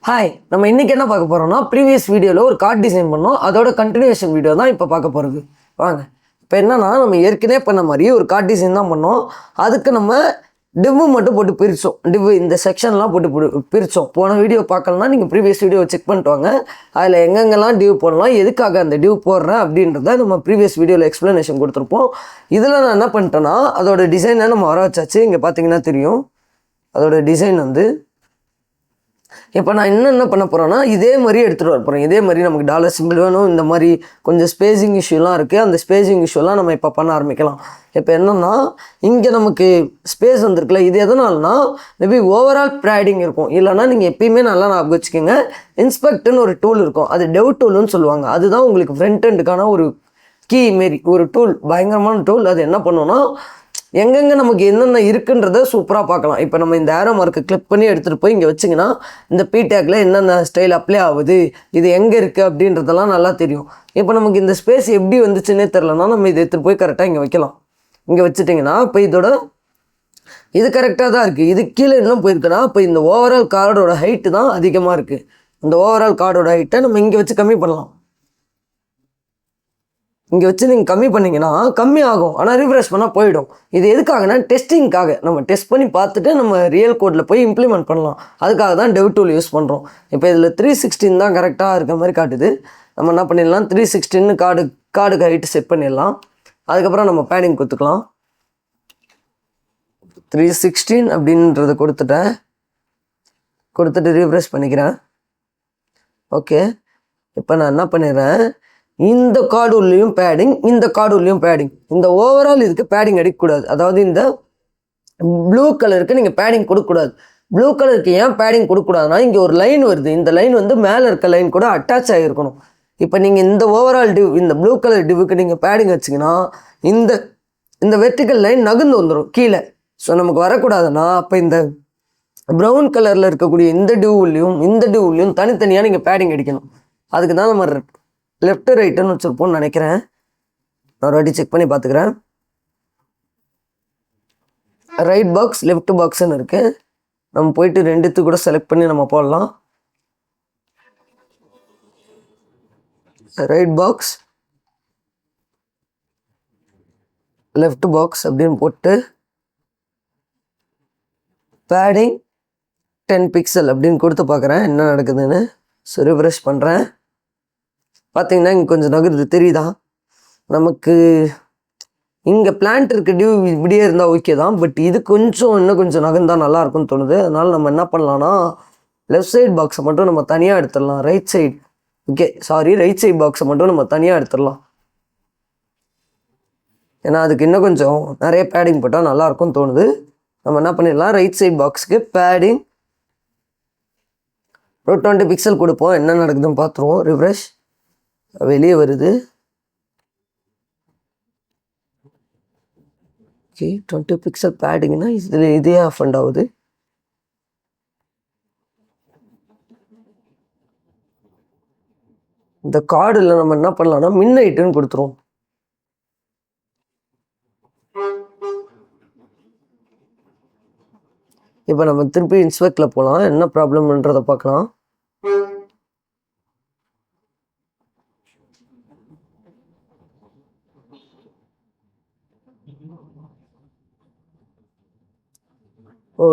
Hi, நம்ம இன்றைக்கி என்ன பார்க்க போகிறோம்னா ப்ரீவியஸ் வீடியோவில் ஒரு கார்டு டிசைன் பண்ணோம். அதோட கண்டினியூஷன் வீடியோ தான் இப்போ பார்க்க போகிறது. வாங்க. இப்போ என்னன்னா, நம்ம ஏற்கனவே பண்ண மாதிரி ஒரு கார்டு டிசைன் தான் பண்ணோம். அதுக்கு நம்ம டிவ்வு மட்டும் போட்டு பிரித்தோம். டிவ்வு இந்த செக்ஷன்லாம் போட்டு பிரித்தோம். போன வீடியோ பார்க்கலன்னா நீங்கள் ப்ரீவியஸ் வீடியோ செக் பண்ணிட்டு வாங்க. அதில் எங்கெங்கெல்லாம் டிவ் போடலாம், எதுக்காக அந்த டிவ் போடுறேன் அப்படின்றத நம்ம ப்ரீவியஸ் வீடியோவில் எக்ஸ்ப்ளனேஷன் கொடுத்துருப்போம். இதில் நான் என்ன பண்ணிட்டேன்னா, அதோட டிசைனை நம்ம வர வச்சாச்சு. இங்கே பார்த்தீங்கன்னா தெரியும் அதோட டிசைன் வந்து. இப்போ நான் என்ன பண்ண போகிறேன்னா, இதே மாதிரி எடுத்துகிட்டு வர போகிறேன். இதே மாதிரி நமக்கு டாலர் சிம்பிள் வேணும். இந்த மாதிரி கொஞ்சம் ஸ்பேஸிங் இஷ்யூலாம் இருக்குது. அந்த ஸ்பேஸிங் இஷ்யூலாம் நம்ம இப்போ பண்ண ஆரம்பிக்கலாம். இப்போ என்னென்னா, இங்கே நமக்கு ஸ்பேஸ் வந்திருக்குல்ல, இது எதனால்னா மேபி ஓவரால் பேடிங் இருக்கும். இல்லைனா நீங்கள் எப்பயுமே நல்லா ஞாபகம் வச்சுக்கோங்க, இன்ஸ்பெக்ட்னு ஒரு டூல் இருக்கும். அது டெவ் டூல்னு சொல்லுவாங்க. அதுதான் உங்களுக்கு ஃப்ரண்ட் எண்டுக்கான ஒரு கீ மாரி ஒரு டூல், பயங்கரமான டூல். அது என்ன பண்ணுன்னா, எங்கெங்கே நமக்கு என்னென்ன இருக்குன்றதை சூப்பராக பார்க்கலாம். இப்போ நம்ம இந்த ஏரோ மார்க்கை கிளிக் பண்ணி எடுத்துகிட்டு போய் இங்கே வச்சிங்கன்னா, இந்த பிடேக்கில் என்னென்ன ஸ்டைல் அப்ளை ஆகுது, இது எங்கே இருக்குது அப்படின்றதெல்லாம் நல்லா தெரியும். இப்போ நமக்கு இந்த ஸ்பேஸ் எப்படி வந்துச்சுன்னே தெரிலனா, நம்ம இதை எடுத்துகிட்டு போய் கரெக்டாக இங்கே வைக்கலாம். இங்கே வச்சுட்டிங்கன்னா இப்போ இதோட இது கரெக்டாக தான் இருக்குது. இது கீழே இன்னும் போயிருக்குன்னா, இப்போ இந்த ஓவரால் கார்டோட ஹைட்டு தான் அதிகமாக இருக்குது. இந்த ஓவரால் கார்டோட ஹைட்டை நம்ம இங்கே வச்சு கம்மி பண்ணலாம். இங்கே வச்சு நீங்கள் கம்மி பண்ணிங்கன்னா கம்மி ஆகும், ஆனால் ரிஃப்ரெஷ் பண்ணால் போயிடும். இது எதுக்காகனா டெஸ்டிங்காக, நம்ம டெஸ்ட் பண்ணி பார்த்துட்டு நம்ம ரியல் கோடில் போய் இம்ப்ளிமெண்ட் பண்ணலாம். அதுக்காக தான் டெவ் டூல் யூஸ் பண்ணுறோம். இப்போ இதில் 316 தான் கரெக்டாக இருக்க மாதிரி காட்டுது. நம்ம என்ன பண்ணிடலாம், 316 கார்டுக்கு ஹைட்டு செட் பண்ணிடலாம். அதுக்கப்புறம் நம்ம பேடிங் கொடுத்துக்கலாம். 316 அப்படின்றத கொடுத்துட்டு ரிஃப்ரெஷ் பண்ணிக்கிறேன். ஓகே, இப்போ நான் என்ன பண்ணிடுறேன், இந்த கார்டு உள்ளேயும் பேடிங், இந்த கார்டு உள்ளேயும் பேடிங். இந்த ஓவரால் இதுக்கு பேடிங் அடிக்கக்கூடாது. அதாவது இந்த ப்ளூ கலருக்கு நீங்கள் பேடிங் கொடுக்கக்கூடாது. ப்ளூ கலருக்கு ஏன் பேடிங் கொடுக்கக்கூடாதுன்னா, இங்கே ஒரு லைன் வருது. இந்த லைன் வந்து மேலே இருக்க லைன் கூட அட்டாச் ஆகிருக்கணும். இப்போ நீங்கள் இந்த ஓவரால் டிவ், இந்த ப்ளூ கலர் டிவுக்கு நீங்கள் பேடிங் வச்சிங்கன்னா இந்த வெர்டிக்கல் லைன் நகர்ந்து வந்துடும் கீழே. ஸோ நமக்கு வரக்கூடாதுன்னா, அப்போ இந்த ப்ரௌன் கலரில் இருக்கக்கூடிய இந்த டிவ்லையும் தனித்தனியாக நீங்கள் பேடிங் அடிக்கணும். அதுக்கு தான் நம்ம லெஃப்ட் ரைட்டுன்னு வச்சுருப்போம்னு நினைக்கிறேன். நான் ஒரு வாட்டி செக் பண்ணி பார்த்துக்கிறேன். ரைட் பாக்ஸ் லெஃப்ட் பாக்ஸ்ன்னு இருக்குது. நம்ம போயிட்டு ரெண்டுத்துக்கு கூட செலக்ட் பண்ணி நம்ம போடலாம். ரைட் பாக்ஸ் லெஃப்ட் பாக்ஸ் அப்படின்னு போட்டு பேடிங் 10 பிக்சல் அப்படின்னு கொடுத்து பார்க்குறேன் என்ன நடக்குதுன்னு. ஸோ ரிஃப்ரெஷ் பண்ணுறேன். பார்த்தீங்கன்னா இங்கே கொஞ்சம் நகருது, தெரியுதா? நமக்கு இங்கே பிளான்ட் இருக்க டியூ இப்படியே இருந்தால் ஓகே தான். பட் இது இன்னும் கொஞ்சம் நகர்ந்தால் நல்லாயிருக்கும்னு தோணுது. அதனால் நம்ம என்ன பண்ணலான்னா, லெஃப்ட் சைட் பாக்ஸை மட்டும் நம்ம தனியாக எடுத்துடலாம். ரைட் சைட் பாக்ஸை மட்டும் நம்ம தனியாக எடுத்துடலாம். ஏன்னா அதுக்கு இன்னும் கொஞ்சம் நிறைய பேடிங் போட்டால் நல்லாயிருக்கும்னு தோணுது. நம்ம என்ன பண்ணிடலாம், ரைட் சைட் பாக்ஸுக்கு பேடிங் ஒரு 20 பிக்சல் கொடுப்போம். என்ன நடக்குதுன்னு பார்த்துருவோம். ரிஃப்ரெஷ், வெளியே வருது. ஓகே, 20 பிக்சல் பேடிங்னா இதில் இதே ஆஃப் அண்ட் ஆகுது. இந்த கார்டில் நம்ம என்ன பண்ணலாம்னா மின் ஹைட்டுன்னு கொடுத்துருவோம். இப்போ நம்ம திருப்பி இன்ஸ்பெக்டில் போகலாம், என்ன ப்ராப்ளம்ன்றதை பார்க்கலாம்.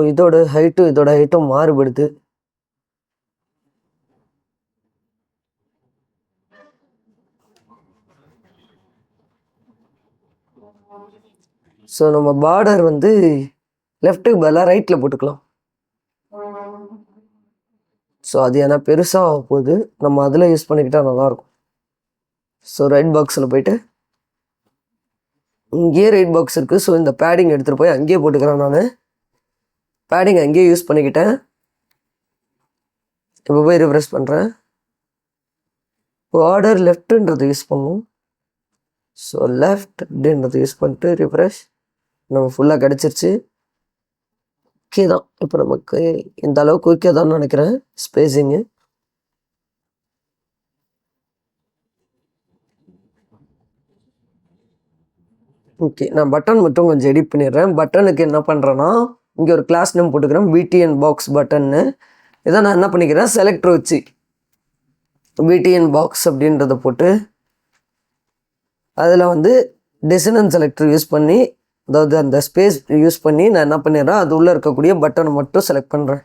இதோட ஹைட்டும் மாறுபடுது. ஸோ நம்ம பார்டர் வந்து லெஃப்ட்டுக்கு பதிலாக ரைட்டில் போட்டுக்கலாம். ஸோ அது ஏன்னா பெருசாக போகுது, நம்ம அதில் யூஸ் பண்ணிக்கிட்டால் நல்லாயிருக்கும். ஸோ ரைட் பாக்ஸில் போயிட்டு இங்கேயே ரைட் பாக்ஸ் இருக்குது. ஸோ இந்த பேடிங் எடுத்துகிட்டு போய் அங்கேயே போட்டுக்கிறேன். நான் பேடிங் அங்கேயே யூஸ் பண்ணிக்கிட்டேன். இப்போ போய் ரிஃப்ரெஷ் பண்ணுறேன். பார்டர் லெஃப்ட்டுன்றது யூஸ் பண்ணும். ஸோ லெஃப்ட் அப்படின்றது யூஸ் பண்ணிட்டு ரிஃப்ரெஷ், நம்ம ஃபுல்லாக கிடச்சிருச்சு. ஓகே தான். இப்போ நமக்கு இந்த அளவுக்கு ஓகே தான் நினைக்கிறேன் ஸ்பேஸிங்கு. ஓகே, நான் பட்டன் மட்டும் கொஞ்சம் எடிட் பண்ணிடுறேன். பட்டனுக்கு என்ன பண்ணுறேன்னா, இங்கே ஒரு கிளாஸ் நேம் போட்டுக்கிறேன், பிடிஎன் பாக்ஸ் பட்டன்னு. இதை நான் என்ன பண்ணிக்கிறேன், செலக்டர் வச்சு பிடிஎன் பாக்ஸ் அப்படின்றத போட்டு அதில் வந்து டெசினன் செலக்டர் யூஸ் பண்ணி, அதாவது அந்த ஸ்பேஸ் யூஸ் பண்ணி நான் என்ன பண்ணிடுறேன், அது உள்ளே இருக்கக்கூடிய பட்டனை மட்டும் செலக்ட் பண்ணுறேன்.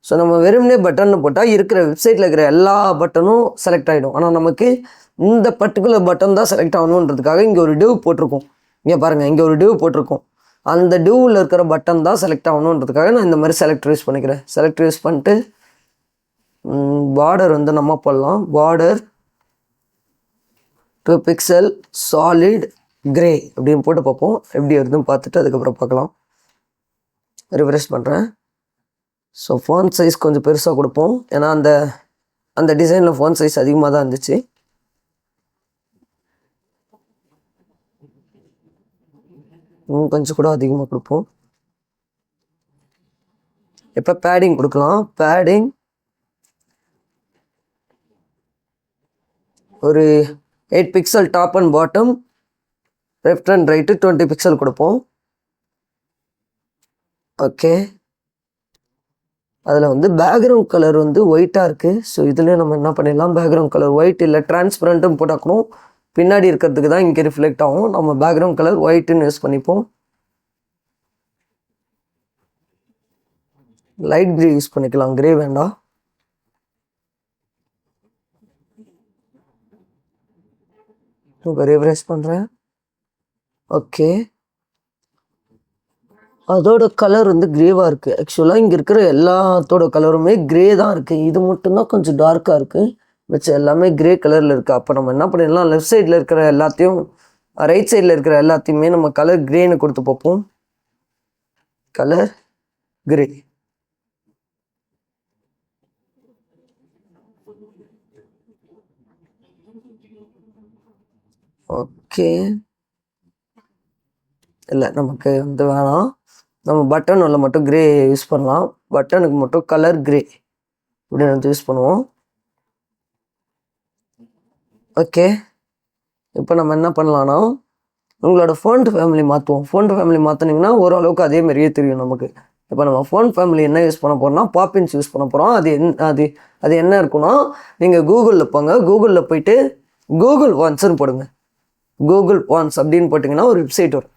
ஸோ நம்ம வெறுமனே பட்டன் போட்டால் இருக்கிற வெப்சைட்டில் இருக்கிற எல்லா பட்டனும் செலக்ட் ஆகிடும். ஆனால் நமக்கு இந்த பர்டிகுலர் பட்டன் தான் செலக்ட் ஆகணுன்றதுக்காக இங்கே ஒரு டிவ் போட்டிருக்கோம். இங்கே பாருங்கள், இங்கே ஒரு டிவ் போட்டிருக்கோம். அந்த டிவ்வில் இருக்கிற பட்டன் தான் செலக்ட் ஆகணுன்றதுக்காக நான் இந்த மாதிரி செலக்டர் யூஸ் பண்ணிக்கிறேன். செலக்டர் யூஸ் பண்ணிட்டு பார்டர் வந்து நம்ம போடலாம். பார்டர் 2 pixel சாலிட் கிரே அப்படின்னு போட்டு பார்ப்போம் எப்படி வருதுன்னு பார்த்துட்டு அதுக்கப்புறம் பார்க்கலாம். ரிஃப்ரெஷ் பண்ணுறேன். ஸோ ஃபோன் சைஸ் கொஞ்சம் பெருசாக கொடுப்போம், ஏன்னா அந்த டிசைனில் ஃபோன் சைஸ் அதிகமாக தான் இருந்துச்சு. கொஞ்சம் கூட அதிகமாக கொடுப்போம். இப்போ பேடிங் கொடுக்கலாம். பேடிங் ஒரு 8 pixel top and bottom, left and right 20 pixel கொடுப்போம். ஓகே, அதில் வந்து பேக்ரவுண்ட் கலர் வந்து ஒயிட்டாக இருக்குது. ஸோ இதில் நம்ம என்ன பண்ணிடலாம், பேக்ரவுண்ட் கலர் ஒயிட் இல்லை டிரான்ஸ்பரண்ட்டும் போட்டாக்கணும். பின்னாடி இருக்கிறதுக்கு தான் இங்கே ரிஃப்ளெக்ட் ஆகும். நம்ம பேக்ரவுண்ட் கலர் ஒயிட்டுன்னு யூஸ் பண்ணிப்போம். லைட் கிரே யூஸ் பண்ணிக்கலாம், கிரே வேண்டாம். ரிஃப்ரெஷ் பண்ணுறேன். ஓகே, அதோட கலர் வந்து கிரேவாக இருக்குது. ஆக்சுவலாக இங்கே இருக்கிற எல்லாத்தோட கலருமே கிரே தான் இருக்குது. இது மட்டும்தான் கொஞ்சம் டார்க்காக இருக்குது. மிச்சம் எல்லாமே கிரே கலரில் இருக்குது. அப்போ நம்ம என்ன பண்ணிடலாம், லெஃப்ட் சைடில் இருக்கிற எல்லாத்தையும் ரைட் சைடில் இருக்கிற எல்லாத்தையுமே நம்ம கலர் கிரேன்னு கொடுத்து பார்ப்போம். Colour grey. ஓகே, இல்லை நமக்கு வந்து வேணாம். நம்ம பட்டன் உள்ள மட்டும் கிரே யூஸ் பண்ணலாம். பட்டனுக்கு மட்டும் கலர் கிரே இப்படின்னு வந்து யூஸ் பண்ணுவோம். ஓகே, இப்போ நம்ம என்ன பண்ணலான்னா, உங்களோட ஃபோன் ஃபேமிலி மாற்றுவோம். ஃபோன் ஃபேமிலி மாற்றினீங்கன்னா ஓரளவுக்கு அதே மாதிரியே தெரியும் நமக்கு. இப்போ நம்ம ஃபோன் ஃபேமிலி என்ன யூஸ் பண்ண போகிறோம்னா, பாப்பின்ஸ் யூஸ் பண்ண போகிறோம். அது என்ன இருக்குன்னா, நீங்கள் கூகுளில் போங்க. கூகுளில் போயிட்டு கூகுள் ஃபான்ட்ஸ்னு போடுங்க. கூகுள் ஃபான்ட்ஸ் அப்படின்னு போட்டிங்கன்னா ஒரு வெப்சைட் வரும்.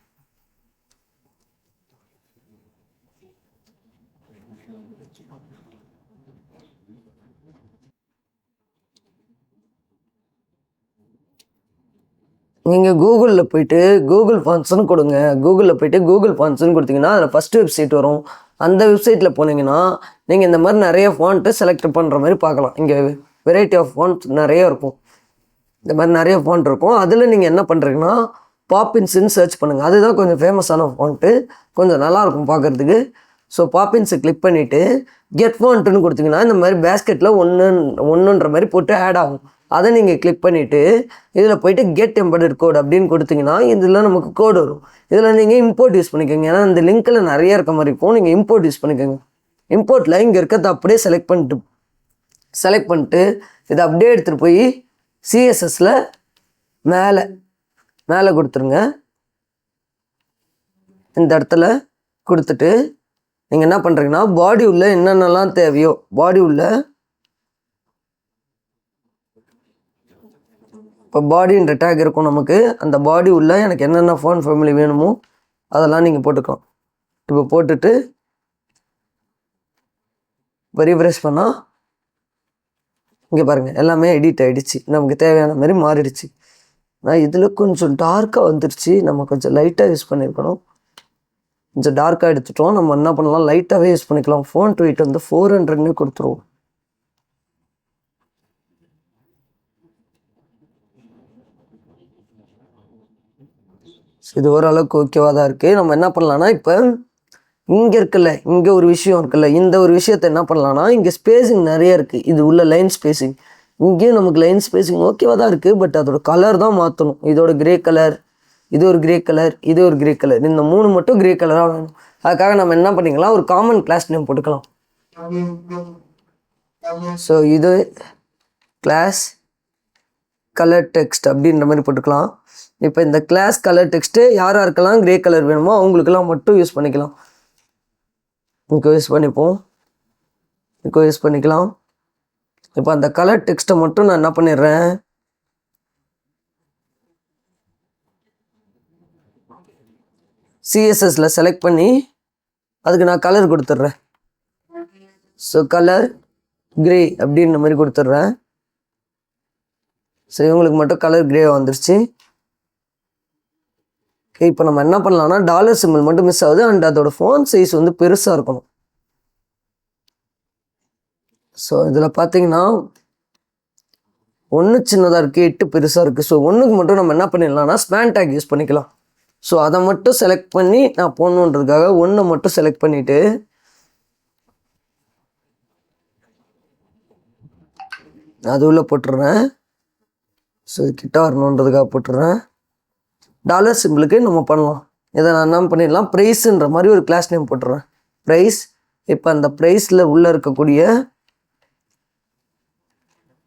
நீங்கள் கூகுளில் போய்ட்டு கூகுள் ஃபான்ட்ஸ்னு கொடுங்க. கூகுளில் போய்ட்டு கூகுள் ஃபான்ட்ஸ்னு கொடுத்தீங்கன்னா அதில் ஃபஸ்ட்டு வெப்சைட் வரும். அந்த வெப்சைட்டில் போனீங்கன்னா நீங்கள் இந்த மாதிரி நிறைய ஃபாண்ட்டு செலக்ட் பண்ணுற மாதிரி பார்க்கலாம். இங்கே வெரைட்டி ஆஃப் ஃபாண்ட் நிறைய இருக்கும். இந்த மாதிரி நிறைய ஃபாண்ட் இருக்கும். அதில் நீங்கள் என்ன பண்ணுறீங்கன்னா, பாப்பின்ஸ்ன்னு சர்ச் பண்ணுங்கள். அதுதான் கொஞ்சம் ஃபேமஸான ஃபாண்ட்டு, கொஞ்சம் நல்லாயிருக்கும் பார்க்குறதுக்கு. ஸோ பாப்பின்ஸை கிளிக் பண்ணிவிட்டு கெட் ஃபாண்ட்டுன்னு கொடுத்தீங்கன்னா இந்த மாதிரி பேஸ்கெட்டில் ஒன்றுன்ற மாதிரி போட்டு ஆட் ஆகும். அதை நீங்கள் கிளிக் பண்ணிவிட்டு இதில் போய்ட்டு கெட் எம்பெடட் கோட் அப்படின்னு கொடுத்தீங்கன்னா இதில் நமக்கு கோடு வரும். இதில் நீங்கள் இம்போர்ட் யூஸ் பண்ணிக்கோங்க. ஏன்னா இந்த லிங்க்கில் நிறைய இருக்க மாதிரி இருக்கும். நீங்கள் இம்போர்ட் யூஸ் பண்ணிக்கோங்க. இம்போர்ட்டில் இங்கே இருக்கிறத அப்படியே செலக்ட் பண்ணிட்டு இதை அப்படியே எடுத்துகிட்டு போய் சிஎஸ்எஸில் மேலே கொடுத்துருங்க. இந்த இடத்துல கொடுத்துட்டு நீங்கள் என்ன பண்ணுறீங்கன்னா, பாடி உள்ள என்னென்னலாம் தேவையோ பாடி உள்ள, இப்போ பாடின்ற டேக் இருக்கும் நமக்கு. அந்த பாடி உள்ள எனக்கு என்னென்ன ஃபோன் ஃபேமிலி வேணுமோ அதெல்லாம் நீங்கள் போட்டுக்கலாம். இப்போ போட்டுட்டு இப்போ ரீஃப்ரெஷ் பண்ணால் இங்கே பாருங்கள் எல்லாமே எடிட் ஆகிடுச்சு. நமக்கு தேவையான மாதிரி மாறிடுச்சு. நான் இதில் கொஞ்சம் டார்க்காக வந்துடுச்சு. நம்ம கொஞ்சம் லைட்டாக யூஸ் பண்ணியிருக்கணும். கொஞ்சம் டார்க்காக எடுத்துட்டோம். நம்ம என்ன பண்ணலாம், லைட்டாகவே யூஸ் பண்ணிக்கலாம். ஃபோன் வெயிட் வந்து 400 கொடுத்துருவோம். இது ஓரளவுக்கு ஓகேவாக தான் இருக்குது. நம்ம என்ன பண்ணலான்னா, இப்போ இங்கே இருக்குல்ல, இங்கே ஒரு விஷயம் இருக்குல்ல, இந்த ஒரு விஷயத்தை என்ன பண்ணலான்னா, இங்கே ஸ்பேஸிங் நிறைய இருக்குது. இது உள்ள லைன் ஸ்பேஸிங், இங்கேயும் நமக்கு லைன் ஸ்பேஸிங் ஓகேவாக தான் இருக்குது. பட் அதோட கலர் தான் மாற்றணும். இதோட கிரே கலர், இது ஒரு கிரே கலர், இது ஒரு கிரே கலர், இந்த 3 மட்டும் கிரே கலராக வேணும். அதுக்காக நம்ம என்ன பண்ணிக்கலாம், ஒரு காமன் கிளாஸ் நேம் போட்டுக்கலாம். ஸோ இது கிளாஸ் கலர் டெக்ஸ்ட் அப்படின்ற மாதிரி போட்டுக்கலாம். இப்போ இந்த கிளாஸ் கலர் டெக்ஸ்ட்டு யாருக்கெல்லாம் கிரே கலர் வேணுமோ அவங்களுக்கெல்லாம் மட்டும் யூஸ் பண்ணிக்கலாம். இங்கே யூஸ் பண்ணிப்போம். இப்போ யூஸ் பண்ணிக்கலாம். இப்போ அந்த கலர் டெக்ஸ்ட்டை மட்டும் நான் என்ன பண்ணிடுறேன், சிஎஸ்எஸில் செலக்ட் பண்ணி அதுக்கு நான் கலர் கொடுத்துட்றேன். ஸோ கலர் கிரே அப்படின்ற மாதிரி கொடுத்துட்றேன். ஸோ இவங்களுக்கு மட்டும் கலர் கிரே வந்துருச்சு. ஓகே, இப்போ நம்ம என்ன பண்ணலாம்னா டாலர் சிம்பிள் மட்டும் மிஸ் ஆகுது அண்ட் அதோட ஃபோன் சைஸ் வந்து பெருசாக இருக்கணும். ஸோ இதில் பார்த்தீங்கன்னா 1 சின்னதாக இருக்குது, 8 பெருசாக இருக்குது. ஸோ 1க்கு மட்டும் நம்ம என்ன பண்ணிடலாம்னா ஸ்பேன் டேக் யூஸ் பண்ணிக்கலாம். ஸோ அதை மட்டும் செலக்ட் பண்ணி நான் போடணுன்றதுக்காக 1 மட்டும் செலக்ட் பண்ணிவிட்டு அது உள்ளே போட்டுடுறேன். ஸோ கிட்ட வரணுன்றதுக்காக போட்டுடுறேன். டாலர் சிம்பிளுக்கு நம்ம பண்ணலாம். இதை நான் என்ன பண்ணிடலாம், ப்ரைஸுன்ற மாதிரி ஒரு கிளாஸ் நேம் போட்டுடுறேன். ப்ரைஸ். இப்போ அந்த ப்ரைஸில் உள்ளே இருக்கக்கூடிய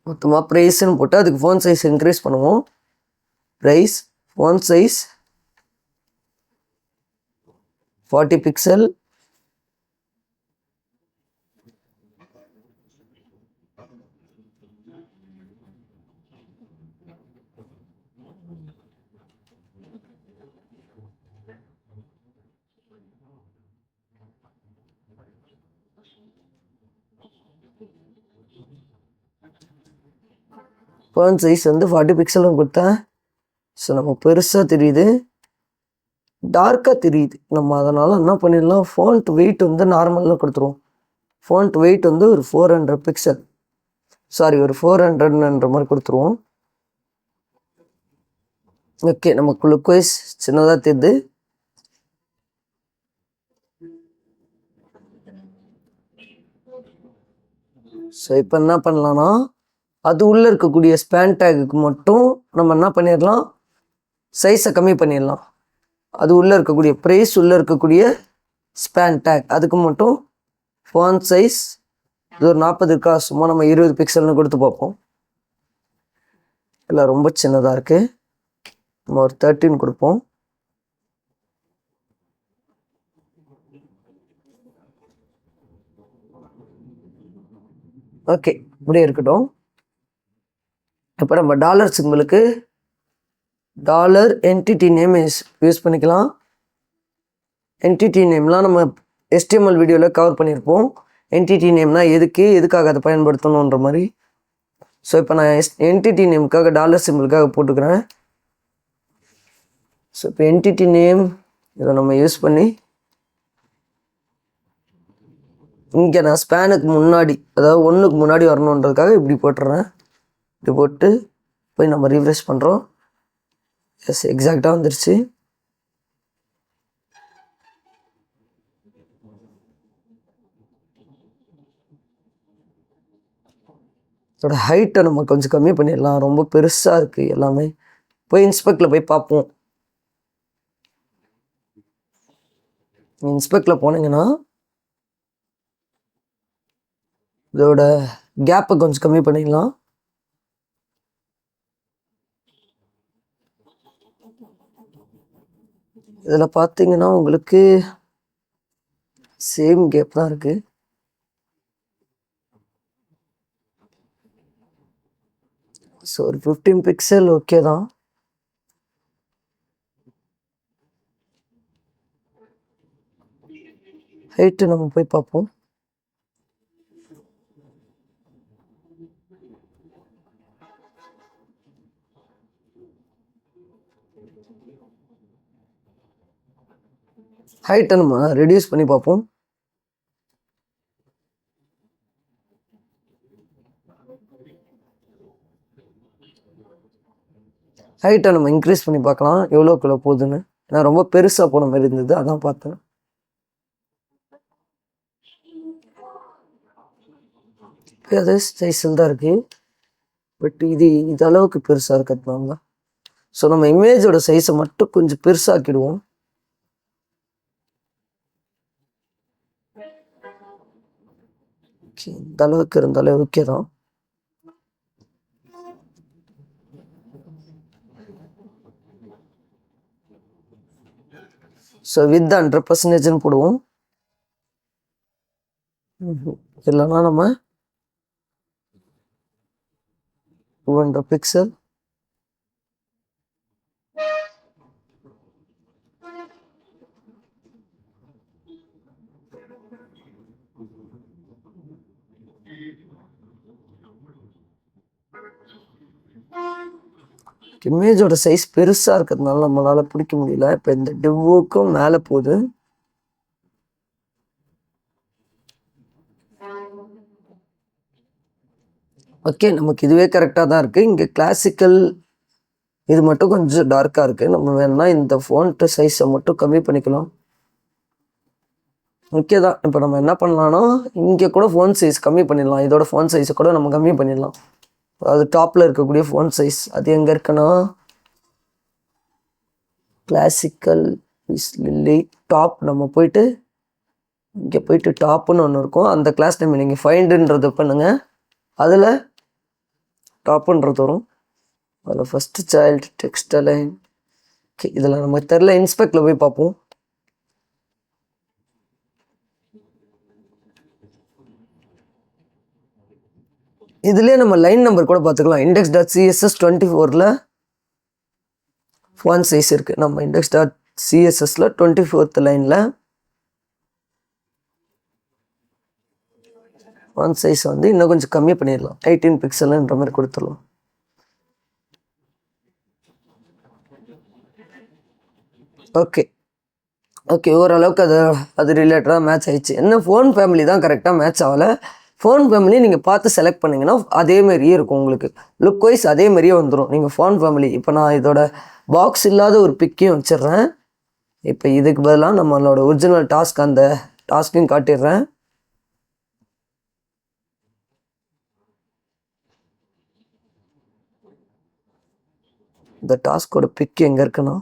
மொத்தமாக ப்ரைஸ்ன்னு போட்டு அதுக்கு ஃபோன் சைஸ் இன்க்ரீஸ் பண்ணுவோம். Price phone size 40 pixel. Phone size வந்து 40 பிக்சலும் கொடுத்தேன். ஸோ நம்ம பெருசாக தெரியுது, டார்க்காக தெரியுது. நம்ம அதனால் என்ன பண்ணிடலாம், ஃபோன்ட் வெயிட் வந்து நார்மலாக கொடுத்துருவோம். ஃபோன்ட் வெயிட் வந்து ஒரு 400 பிக்சல், சாரி ஒரு 400ன்ற மாதிரி கொடுத்துருவோம். ஓகே, நமக்கு லுக் வைஸ் சின்னதாக தெரியுது. ஸோ இப்போ என்ன பண்ணலான்னா அது உள்ளே இருக்கக்கூடிய ஸ்பேன் டேகுக்கு மட்டும் நம்ம என்ன பண்ணிடலாம், சைஸை கம்மி பண்ணிடலாம். அது உள்ளே இருக்கக்கூடிய ப்ரைஸ் உள்ளே இருக்கக்கூடிய ஸ்பேன் டேக் அதுக்கு மட்டும் ஃபோன் சைஸ் இது ஒரு 40 இருக்கா, சும்மா நம்ம 20 பிக்சல்னு கொடுத்து பார்ப்போம். இல்லை ரொம்ப சின்னதாக இருக்குது, நம்ம ஒரு 13 கொடுப்போம். ஓகே, இப்படியே இருக்கட்டும். இப்போ நம்ம டாலர் சிம்பிளுக்கு டாலர் என்டிட்டி நேம் யூஸ் பண்ணிக்கலாம். என்டிட்டி நேம்லாம் நம்ம HTML வீடியோவில் கவர் பண்ணியிருப்போம். என்டிட்டி நேம்னா எதுக்காக அதை பயன்படுத்தணுன்ற மாதிரி. ஸோ இப்போ நான் என்டிட்டி நேமுக்காக டாலர் சிம்பிளுக்காக போட்டுக்கிறேன். ஸோ இப்போ என்டிட்டி நேம் இதை நம்ம யூஸ் பண்ணி இங்கே நான் ஸ்பேனுக்கு முன்னாடி, அதாவது 1க்கு முன்னாடி வரணுன்றதுக்காக இப்படி போட்டுறேன். இப்படி போட்டு போய் நம்ம ரீஃப்ரெஷ் பண்ணுறோம். எஸ், எக்ஸாக்டாக வந்துருச்சு. இதோட ஹைட்டை நம்ம கொஞ்சம் கம்மி பண்ணிடலாம், ரொம்ப பெருசாக இருக்குது எல்லாமே. போய் இன்ஸ்பெக்டில் போய் பார்ப்போம். இன்ஸ்பெக்டில் போனீங்கன்னா இதோட கேப்பை கொஞ்சம் கம்மி பண்ணிக்கலாம். இதில் பார்த்தீங்கன்னா உங்களுக்கு சேம் கேப் தான் இருக்குது. ஸோ ஒரு 15 பிக்சல் ஓகே தான். ஹைட்டு நம்ம போய் பார்ப்போம். ஹைட்டை நம்ம ரெடியூஸ் பண்ணி பார்ப்போம். ஹைட்டை நம்ம இன்க்ரீஸ் பண்ணி பார்க்கலாம் எவ்வளோக்குள்ள போகுதுன்னு. ஏன்னா ரொம்ப பெருசாக போன மாதிரி இருந்தது, அதான் பார்த்தேன். அதே சைஸில் தான் இருக்குது, பட் இது அளவுக்கு பெருசாக இருக்கிறதுனால தான். ஸோ நம்ம இமேஜோட சைஸை மட்டும் கொஞ்சம் பெருசாக்கிடுவோம். ஓகே, இந்த அளவுக்கு இருந்தாலே ஓகே தான். ஸோ வித் 100% போடுவோம். இல்லைன்னா நம்ம 200 பிக்சல், இமேஜோட சைஸ் பெருசாக இருக்கிறதுனால நம்மளால் பிடிக்க முடியல. இப்போ இந்த டிவ்வுக்கும் மேலே போகுது. ஓகே, நமக்கு இதுவே கரெக்டாக தான் இருக்குது. இங்கே கிளாசிக்கல் இது மட்டும் கொஞ்சம் டார்க்காக இருக்குது. நம்ம வேணும்னா இந்த ஃபோன்ட்டு சைஸை மட்டும் கம்மி பண்ணிக்கலாம். ஓகே தான். இப்போ நம்ம என்ன பண்ணலான்னா இங்கே கூட ஃபோன் சைஸ் கம்மி பண்ணிடலாம். இதோட ஃபோன் சைஸை கூட நம்ம கம்மி பண்ணிடலாம். அது டாப்பில் இருக்கக்கூடிய ஃபோன் சைஸ் அது எங்கே இருக்குன்னா கிளாசிக்கல் லில்லி டாப். நம்ம போயிட்டு இங்கே போயிட்டு டாப்புன்னு ஒன்று இருக்கும். அந்த கிளாஸ் நேம் நீங்கள் ஃபைண்டுன்றது பண்ணுங்கள். அதில் டாப்புன்றது வரும். அதில் first child text align. Okay, இதில் நமக்கு தெரில. இன்ஸ்பெக்டில் போய் பார்ப்போம். இதுலேயே நம்ம லைன் நம்பர் கூட பார்த்துக்கலாம். index.css 24 ஃபோன் சைஸ் இருக்குது. நம்ம index.cssல 24th லைனில் ஃபோன் சைஸ் வந்து இன்னும் கொஞ்சம் கம்மி பண்ணிடலாம். 18 பிக்சல்ன்ற மாதிரி கொடுத்துடலாம். ஓகே ஓகே, ஓரளவுக்கு அது ரிலேட்டடாக மேட்ச் ஆகிடுச்சு. என்ன ஃபோன் ஃபேமிலி தான் கரெக்டாக மேட்ச் ஆகலை. ஃபோன் ஃபேமிலி நீங்கள் பார்த்து செலக்ட் பண்ணிங்கன்னா அதேமாரியே இருக்கும். உங்களுக்கு லுக் வைஸ் அதேமாரியே வந்துடும். நீங்கள் ஃபோன் ஃபேமிலி இப்போ நான் இதோட பாக்ஸ் இல்லாத ஒரு பிக்கையும் வச்சிடுறேன். இப்போ இதுக்கு பதிலாக நம்மளோட ஒரிஜினல் டாஸ்க் அந்த டாஸ்க்கையும் காட்டிடுறேன். இந்த டாஸ்கோட பிக் எங்கே இருக்குன்னா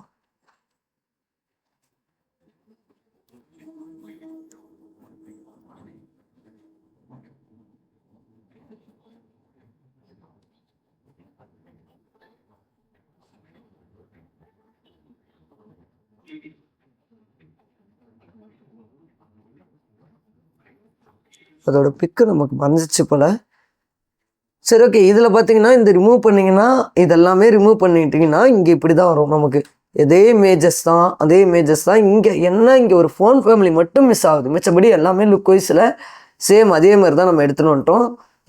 அதோட பிக்கு நமக்கு மறைஞ்சிச்சு போல். சரி, ஓகே. இதில் பார்த்தீங்கன்னா இந்த ரிமூவ் பண்ணிங்கன்னா இதெல்லாமே ரிமூவ் பண்ணிட்டீங்கன்னா இங்கே இப்படி தான் வரும். நமக்கு அதே இமேஜஸ் தான் இங்கே என்ன, இங்கே ஒரு ஃபோன் ஃபேமிலி மட்டும் மிஸ் ஆகுது. மிச்சபடி எல்லாமே லுக் வைஸில் சேம் அதே மாதிரி தான் நம்ம எடுத்துகிட்டு வந்துட்டோம்.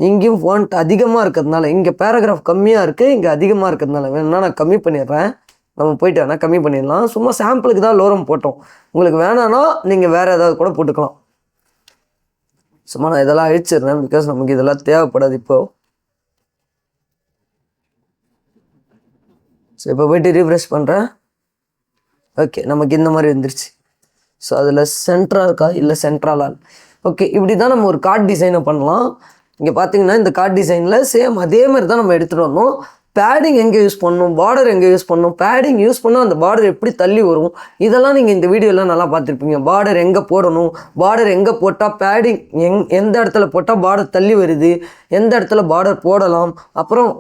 இங்கேயும் ஃபோன்ட் அதிகமாக இருக்கிறதுனால இங்கே பேராகிராஃப் கம்மியாக இருக்குது, இங்கே அதிகமாக இருக்கிறதுனால வேணும்னா நான் கம்மி பண்ணிடுறேன். நம்ம போயிட்டு வேணால் கம்மி பண்ணிடலாம். சும்மா சாம்பிளுக்கு தான் லோரம் போட்டோம். உங்களுக்கு வேணான்னா நீங்கள் வேறு ஏதாவது கூட போட்டுக்கலாம். சும்மா நான் இதெல்லாம் அழிச்சிடுறேன், பிகாஸ் நமக்கு இதெல்லாம் தேவைப்படாது இப்போது. ஸோ இப்போ போய்ட்டு ரீஃப்ரெஷ் பண்ணுறேன். ஓகே, நமக்கு இந்த மாதிரி வந்துருச்சு. ஸோ அதில் சென்ட்ரா இருக்கா இல்லை சென்ட்ரலா? ஓகே, இப்படி தான் நம்ம ஒரு கார்ட் டிசைனை பண்ணலாம். இங்கே பார்த்தீங்கன்னா இந்த கார்ட் டிசைனில் சேம் அதே மாதிரி தான் நம்ம எடுத்துகிட்டு வந்தோம். பேடிங் எங்கே யூஸ் பண்ணணும், பார்டர் எங்கே யூஸ் பண்ணணும், பேடிங் யூஸ் பண்ணால் அந்த பார்டர் எப்படி தள்ளி வரும், இதெல்லாம் நீங்கள் இந்த வீடியோலாம் நல்லா பார்த்துருப்பீங்க. பார்டர் எங்கே போடணும், பார்டர் எங்கே போட்டால் பேடிங் எந்த இடத்துல போட்டால் பார்டர் தள்ளி வருது, எந்த இடத்துல பார்டர் போடலாம், அப்புறம்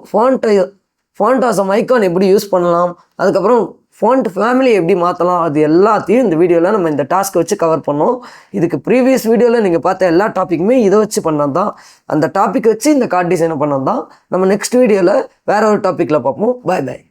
ஃபாண்ட் ஆசம் ஐக்கான் எப்படி யூஸ் பண்ணலாம், அதுக்கப்புறம் ஃபாண்ட் ஃபேமிலி எப்படி மாற்றலாம், அது எல்லாத்தையும் இந்த வீடியோவில் நம்ம இந்த டாஸ்க்கை வச்சு கவர் பண்ணோம். இதுக்கு ப்ரீவியஸ் வீடியோவில் நீங்கள் பார்த்த எல்லா டாப்பிக்குமே இதை வச்சு பண்ணது தான். அந்த டாப்பிக் வச்சு இந்த கார்ட் டிசைனை பண்ணது தான். நம்ம நெக்ஸ்ட் வீடியோவில் வேறு ஒரு டாப்பிக்கில் பார்ப்போம். பாய் பாய்.